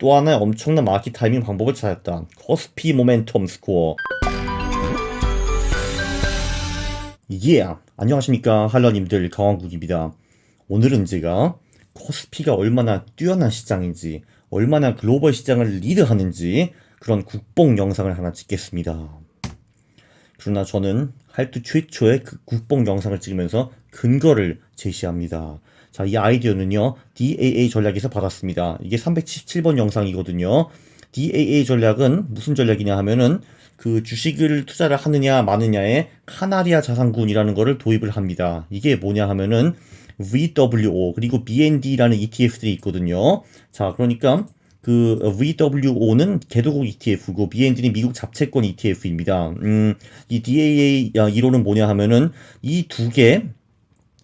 또 하나의 엄청난 마켓 타이밍 방법을 찾았다. 코스피 모멘텀 스코어. 안녕하십니까 할러님들, 강원국입니다. 오늘은 제가 코스피가 얼마나 뛰어난 시장인지, 얼마나 글로벌 시장을 리드하는지 그런 국뽕 영상을 하나 찍겠습니다. 그러나 저는 할트 최초의 그 국뽕 영상을 찍으면서 근거를 제시합니다. 자, 이 아이디어는요, DAA 전략에서 받았습니다. 이게 377번 영상이거든요. DAA 전략은 무슨 전략이냐 하면은 그 주식을 투자를 하느냐 마느냐에 카나리아 자산군이라는 거를 도입을 합니다. 이게 뭐냐 하면은 VWO 그리고 BND라는 ETF들이 있거든요. 자, 그러니까 그 VWO는 개도국 ETF고 BND는 미국 잡채권 ETF입니다. 이 DAA 이론은 뭐냐 하면은 이 두 개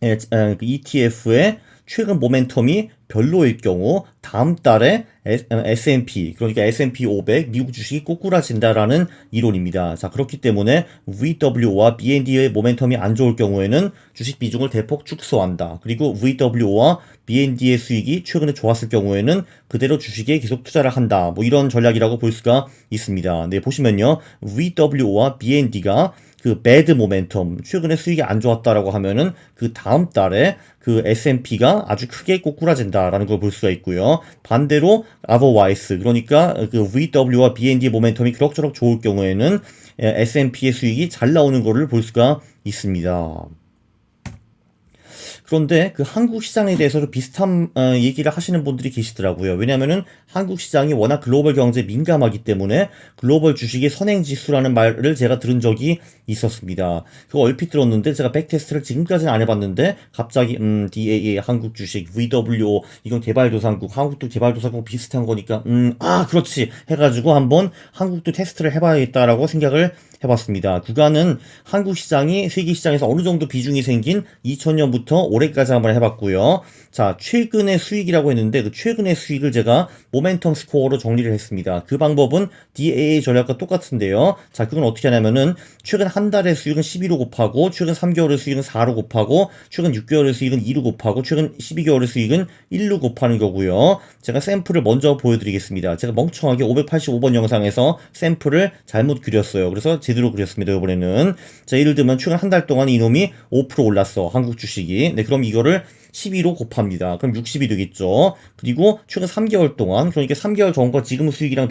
ETF의 최근 모멘텀이 별로일 경우 다음 달에 S&P 그러니까 S&P 500 미국 주식이 꼬꾸라진다라는 이론입니다. 자, 그렇기 때문에 VWO와 BND의 모멘텀이 안 좋을 경우에는 주식 비중을 대폭 축소한다. 그리고 VWO와 BND의 수익이 최근에 좋았을 경우에는 그대로 주식에 계속 투자를 한다. 뭐 이런 전략이라고 볼 수가 있습니다. 네, 보시면요, VWO와 BND가 그 배드 모멘텀 최근에 수익이 안 좋았다라고 하면은 그 다음 달에 그 S&P가 아주 크게 꼬꾸라진다라는 걸 볼 수가 있고요. 반대로 otherwise 그러니까 그 VW와 BND 모멘텀이 그럭저럭 좋을 경우에는 S&P의 수익이 잘 나오는 거를 볼 수가 있습니다. 그런데 그 한국 시장에 대해서도 비슷한 얘기를 하시는 분들이 계시더라고요. 왜냐면은 한국 시장이 워낙 글로벌 경제에 민감하기 때문에 글로벌 주식의 선행지수라는 말을 제가 들은 적이 있었습니다. 그거 얼핏 들었는데 제가 백테스트를 지금까지는 안 해봤는데 갑자기 DAA 한국 주식, VWO 이건 개발도상국, 한국도 개발도상국 비슷한 거니까 그렇지 해가지고 한번 한국도 테스트를 해봐야겠다라고 생각을 해봤습니다. 구간은 한국 시장이 세계 시장에서 어느 정도 비중이 생긴 2000년부터 올해까지 한번 해봤고요. 자, 최근의 수익이라고 했는데 그 최근의 수익을 제가 모멘텀 스코어로 정리를 했습니다. 그 방법은 DAA 전략과 똑같은데요. 자, 그건 어떻게 하냐면은 최근 한 달의 수익은 12로 곱하고 최근 3개월의 수익은 4로 곱하고 최근 6개월의 수익은 2로 곱하고 최근 12개월의 수익은 1로 곱하는 거고요. 제가 샘플을 먼저 보여드리겠습니다. 제가 멍청하게 585번 영상에서 샘플을 잘못 그렸어요. 그래서 제대로 그렸습니다. 이번에는 자, 예를 들면 최근 한 달 동안 이놈이 5% 올랐어, 한국 주식이. 네, 그럼 이거를 12로 곱합니다. 그럼 60이 되겠죠. 그리고 최근 3개월 동안, 그러니까 3개월 전과 지금 수익이랑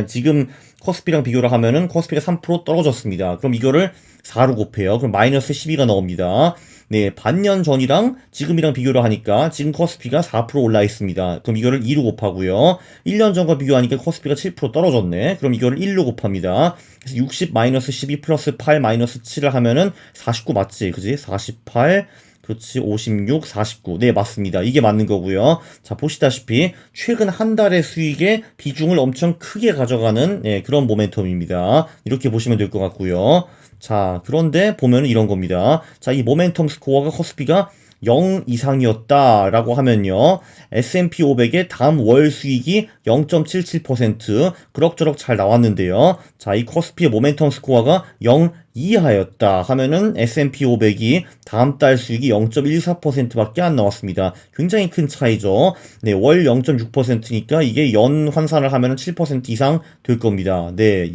지금 코스피랑 비교를 하면은 코스피가 3% 떨어졌습니다. 그럼 이거를 4로 곱해요. 그럼 마이너스 12가 나옵니다. 네, 반년 전이랑 지금이랑 비교를 하니까 지금 코스피가 4% 올라 있습니다. 그럼 이거를 2로 곱하고요. 1년 전과 비교하니까 코스피가 7% 떨어졌네. 그럼 이거를 1로 곱합니다. 그래서 60 마이너스 12 플러스 8 마이너스 7을 하면은 49 맞지? 그지? 48 그렇지, 56, 49. 네, 맞습니다. 이게 맞는 거고요. 자, 보시다시피 최근 한 달의 수익의 비중을 엄청 크게 가져가는 그런 모멘텀입니다. 이렇게 보시면 될 것 같고요. 자, 그런데 보면은 이런 겁니다. 자, 이 모멘텀 스코어가 코스피가 0 이상이었다라고 하면요, S&P 500의 다음 월 수익이 0.77% 그럭저럭 잘 나왔는데요. 자, 이 코스피의 모멘텀 스코어가 0 이하였다 하면은 S&P 500이 다음 달 수익이 0.14%밖에 안 나왔습니다. 굉장히 큰 차이죠. 네, 월 0.6%니까 이게 연 환산을 하면은 7% 이상 될 겁니다. 네,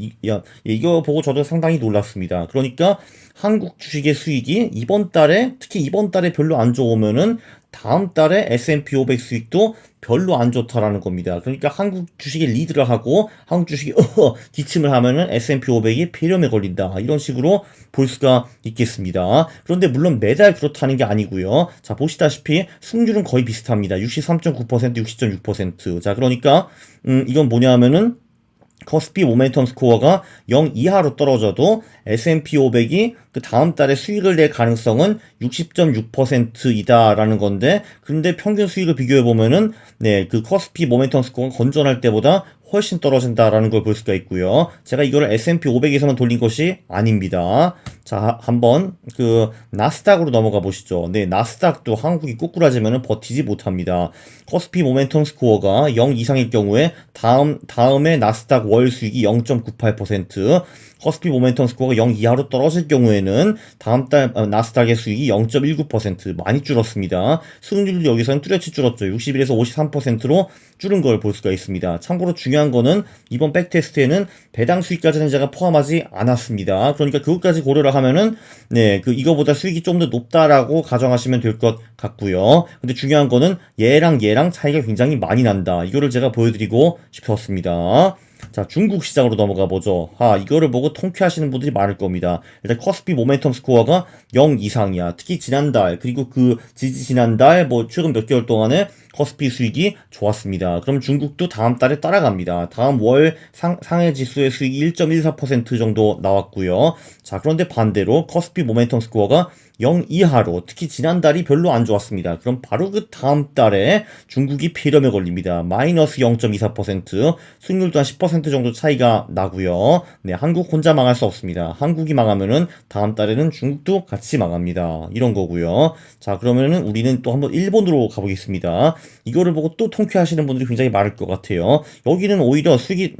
이거 보고 저도 상당히 놀랐습니다. 그러니까 한국 주식의 수익이 이번 달에, 특히 이번 달에 별로 안 좋으면은 다음 달에 S&P 500 수익도 별로 안 좋다라는 겁니다. 그러니까 한국 주식에 리드를 하고 한국 주식이 기침을 하면은 S&P 500이 폐렴에 걸린다, 이런 식으로 볼 수가 있겠습니다. 그런데 물론 매달 그렇다는 게 아니고요. 자, 보시다시피 승률은 거의 비슷합니다. 63.9%, 60.6%. 자, 그러니까 이건 뭐냐 하면은 코스피 모멘텀 스코어가 0 이하로 떨어져도 S&P 500이 그 다음 달에 수익을 낼 가능성은 60.6%이다라는 건데, 근데 평균 수익을 비교해 보면은 네, 그 코스피 모멘텀 스코어가 건전할 때보다 훨씬 떨어진다라는 걸 볼 수가 있고요. 제가 이거를 S&P 500에서만 돌린 것이 아닙니다. 자, 한번 그 나스닥으로 넘어가 보시죠. 네, 나스닥도 한국이 꼬꾸라지면은 버티지 못합니다. 코스피 모멘텀 스코어가 0 이상일 경우에 다음에 나스닥 월 수익이 0.98%, 코스피 모멘텀 스코어가 0 이하로 떨어질 경우에는 경우에는 다음 달 나스닥의 수익이 0.19% 많이 줄었습니다. 수익률도 여기서는 뚜렷이 줄었죠. 61에서 53%로 줄은 걸 볼 수가 있습니다. 참고로 중요한 거는 이번 백테스트에는 배당 수익까지는 제가 포함하지 않았습니다. 그러니까 그것까지 고려를 하면은 네, 이거보다 수익이 좀 더 높다라고 가정하시면 될 것 같고요. 근데 중요한 거는 얘랑 차이가 굉장히 많이 난다. 이거를 제가 보여드리고 싶었습니다. 자, 중국 시장으로 넘어가 보죠. 이거를 보고 통쾌하시는 분들이 많을 겁니다. 일단 커스피 모멘텀 스코어가 0 이상이야. 특히 지난달 그리고 지난달 최근 몇 개월 동안에 커스피 수익이 좋았습니다. 그럼 중국도 다음 달에 따라갑니다. 다음 월 상해 지수의 수익이 1.14% 정도 나왔고요. 자, 그런데 반대로 커스피 모멘텀 스코어가 0 이하로, 특히 지난달이 별로 안 좋았습니다. 그럼 바로 그 다음 달에 중국이 폐렴에 걸립니다. 마이너스 0.24%, 수익률도 한 10% 정도 차이가 나고요. 네, 한국 혼자 망할 수 없습니다. 한국이 망하면은 다음 달에는 중국도 같이 망합니다. 이런 거고요. 자, 그러면은 우리는 또 한번 일본으로 가보겠습니다. 이거를 보고 또 통쾌하시는 분들이 굉장히 많을 것 같아요. 여기는 오히려 수익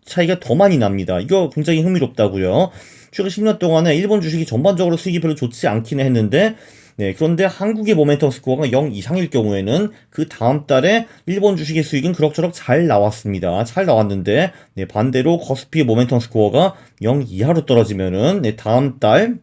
차이가 더 많이 납니다. 이거 굉장히 흥미롭다고요. 최근 10년 동안에 일본 주식이 전반적으로 수익이 별로 좋지 않기는 했는데, 네, 그런데 한국의 모멘텀 스코어가 0 이상일 경우에는 그 다음 달에 일본 주식의 수익은 그럭저럭 잘 나왔습니다. 잘 나왔는데, 네, 반대로 코스피의 모멘텀 스코어가 0 이하로 떨어지면은, 네, 다음 달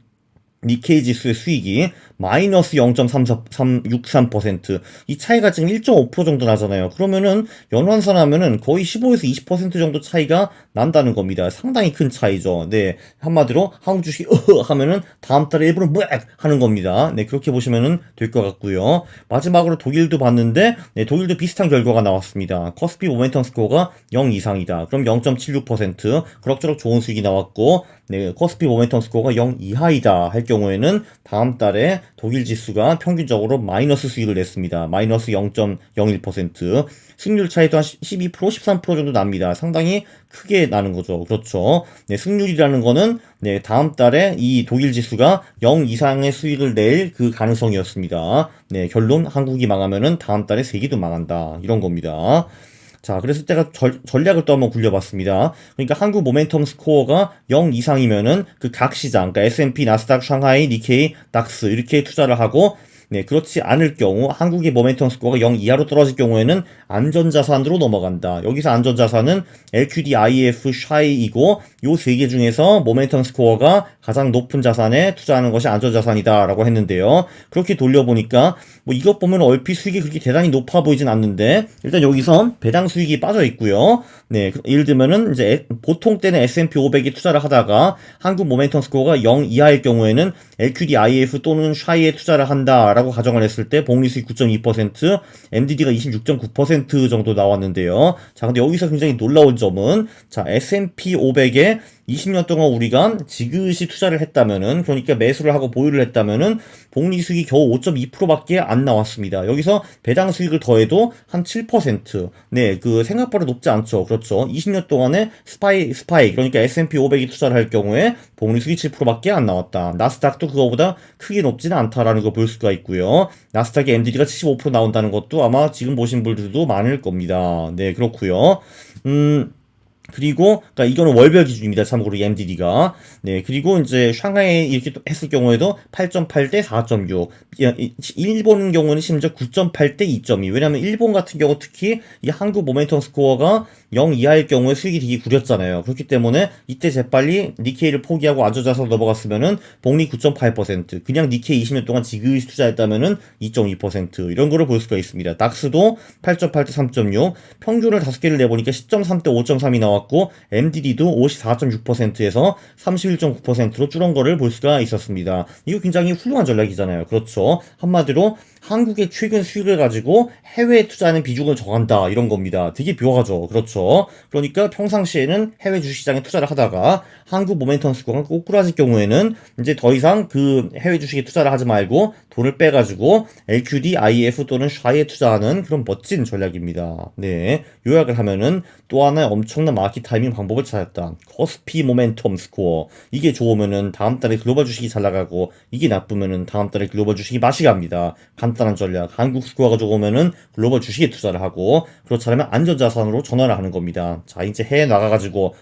니케이 지수의 수익이 마이너스 0.363%. 이 차이가 지금 1.5% 정도 나잖아요. 그러면은 연환선하면은 거의 15에서 20% 정도 차이가 난다는 겁니다. 상당히 큰 차이죠. 네, 한마디로 한국 주식이 하면은 다음 달에 일본은 뭐 하는 겁니다. 네, 그렇게 보시면은 될 것 같고요. 마지막으로 독일도 봤는데, 네, 독일도 비슷한 결과가 나왔습니다. 코스피 모멘텀 스코어가 0 이상이다. 그럼 0.76%. 그럭저럭 좋은 수익이 나왔고, 네, 코스피 모멘텀 스코어가 0 이하이다 할 경우에는 다음 달에 독일 지수가 평균적으로 마이너스 수익을 냈습니다. 마이너스 0.01%. 승률 차이도 한 12%, 13% 정도 납니다. 상당히 크게 나는 거죠. 그렇죠. 네, 승률이라는 거는 네, 다음 달에 이 독일 지수가 0 이상의 수익을 낼 그 가능성이었습니다. 네, 결론 한국이 망하면은 다음 달에 세계도 망한다. 이런 겁니다. 자, 그래서 제가 전략을 또 한번 굴려봤습니다. 그러니까 한국 모멘텀 스코어가 0 이상이면은 그 각 시장, 그러니까 S&P, 나스닥, 샹하이, 니케이, 닥스 이렇게 투자를 하고, 네, 그렇지 않을 경우 한국의 모멘텀 스코어가 0 이하로 떨어질 경우에는 안전자산으로 넘어간다. 여기서 안전자산은 LQD, IF, 샤이이고 요 세 개 중에서 모멘텀 스코어가 가장 높은 자산에 투자하는 것이 안전자산이다라고 했는데요. 그렇게 돌려보니까 이것 보면 얼핏 수익이 그렇게 대단히 높아 보이진 않는데 일단 여기서 배당 수익이 빠져 있고요. 네, 예를 들면은 이제 보통 때는 S&P 500에 투자를 하다가 한국 모멘텀 스코어가 0 이하일 경우에는 LQD, IF 또는 샤이에 투자를 한다라고 가정을 했을 때 복리 수익 9.2%, MDD가 26.9% 정도 나왔는데요. 자, 근데 여기서 굉장히 놀라운 점은 자, S&P 500에 20년 동안 우리가 지그시 투자를 했다면은, 그러니까 매수를 하고 보유를 했다면은 복리 수익이 겨우 5.2%밖에 안 나왔습니다. 여기서 배당 수익을 더해도 한 7%. 네, 생각보다 높지 않죠. 그렇죠. 20년 동안에 스파이 그러니까 S&P 500이 투자를 할 경우에 복리 수익이 7%밖에 안 나왔다. 나스닥도 그거보다 크게 높지는 않다라는 거 볼 수가 있고요. 나스닥의 MDD가 75% 나온다는 것도 아마 지금 보신 분들도 많을 겁니다. 네, 그렇고요. 그리고, 그러니까 이거는 월별 기준입니다. 참고로 MDD가. 네, 그리고 이제 샹하이 이렇게 했을 경우에도 8.8 대 4.6. 일본 경우는 심지어 9.8 대 2.2. 왜냐면 일본 같은 경우 특히 이 한국 모멘텀 스코어가 0 이하일 경우에 수익이 되게 구렸잖아요. 그렇기 때문에 이때 재빨리 니케이를 포기하고 안전자산으로 넘어갔으면은 복리 9.8%. 그냥 니케이 20년 동안 지그시 투자했다면은 2.2%. 이런 거를 볼 수가 있습니다. 닥스도 8.8 대 3.6. 평균을 5개를 내보니까 10.3 대 5.3이 나왔고 MDD도 54.6%에서 31.9%로 줄은 거를 볼 수가 있었습니다. 이거 굉장히 훌륭한 전략이잖아요. 그렇죠. 한마디로 한국의 최근 수익을 가지고 해외에 투자하는 비중을 정한다 이런 겁니다. 되게 묘하죠. 그렇죠. 그러니까 평상시에는 해외 주식시장에 투자를 하다가 한국 모멘텀 스코어가 꼬꾸라질 경우에는 이제 더 이상 그 해외 주식에 투자를 하지 말고 돈을 빼가지고 LQD, IF 또는 샤이에 투자하는 그런 멋진 전략입니다. 네, 요약을 하면은 또 하나의 엄청난 마켓 타이밍 방법을 찾았다. 코스피 모멘텀 스코어. 이게 좋으면은 다음 달에 글로벌 주식이 잘 나가고 이게 나쁘면은 다음 달에 글로벌 주식이 맛이 갑니다. 간단한 전략. 한국 스코어가 좋으면은 글로벌 주식에 투자를 하고, 그렇지 않으면 안전자산으로 전환을 하는 겁니다. 자, 이제 해외 나가가지고,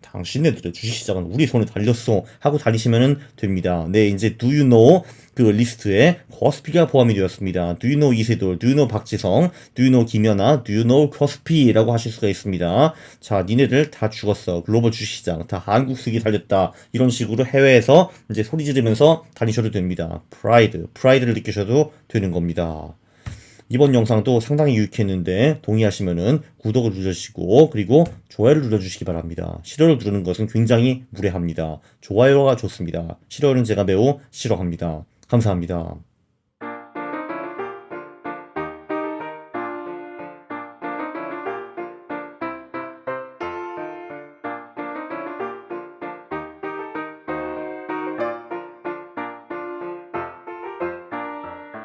당신네들의 주식시장은 우리 손에 달렸어. 하고 달리시면 됩니다. 네, 이제 Do you know? 그 리스트에 코스피가 포함이 되었습니다. Do you know 이세돌? Do you know 박지성? Do you know 김연아? Do you know 코스피? 라고 하실 수가 있습니다. 자, 니네들 다 죽었어. 글로벌 주식시장. 다 한국 수익이 달렸다. 이런 식으로 해외에서 이제 소리 지르면서 다니셔도 됩니다. 프라이드를 느끼셔도 되는 겁니다. 이번 영상도 상당히 유익했는데 동의하시면은 구독을 눌러주시고 그리고 좋아요를 눌러주시기 바랍니다. 싫어를 누르는 것은 굉장히 무례합니다. 좋아요가 좋습니다. 싫어는 제가 매우 싫어합니다. 감사합니다.